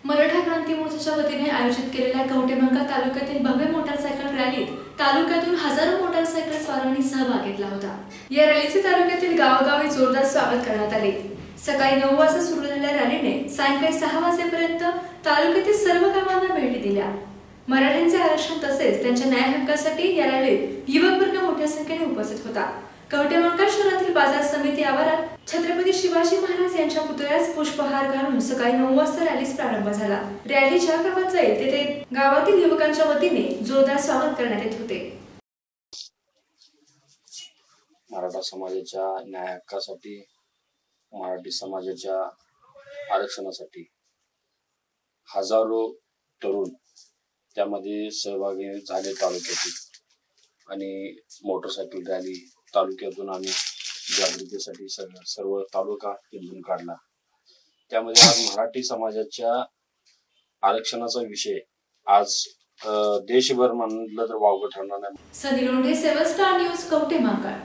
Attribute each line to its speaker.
Speaker 1: मराठा क्रांती मोर्चाच्या वतीने आयोजित केलेल्या कवठेमंकाळ तालुक्यातील भव्य मोटारसायकल रॅलीत तालुक्यातून हजारो मोटारसायकल स्वारांनी सहभाग घेतला होता। या रॅलीचे तालुक्यातील गावोगावी जोरदार स्वागत करण्यात आले। सकाळी 9 वाजता सुरू झालेल्या रॅलीने सायंकाळी 6 वाजेपर्यंत तालुक्यातील सर्व गावांना भेटी दिल्या। मराठ्यांचे आरक्षण तसेच त्यांच्या न्याय हक्कासाठी या रॅलीत युवक वर्ग मोठ्या संख्येने उपस्थित होता। कवठेमंकाळ शहरातील बाजार समिती आवारात छत्रपती शिवाजी महाराज यांच्या पुतळ्यास पुष्पहार घालून सकाळी 9 वाजता रॅलीस प्रारंभ झाला। रॅली ज्या गावात जाईल तेथे गावातील युवकांच्या वतीने जोरदार स्वागत करण्यात येत होते।
Speaker 2: मराठा समाजाच्या न्याय हक्कासाठी, मराठी समाजाच्या आरक्षणासाठी हजारो तरुण त्यामध्ये सहभागी झाले तालुक्यातील, आणि मोटरसायकल रॅली तालुक्यातून आम्ही जागृतीसाठी सर्व तालुका फिरून काढला। त्यामध्ये आज मराठी समाजाच्या आरक्षणाचा विषय आज देशभर म्हणलं तर वावगं ठरणार नाही।
Speaker 1: सनी लोंढे, 7 स्टार न्यूज, कवठेमंकाळ।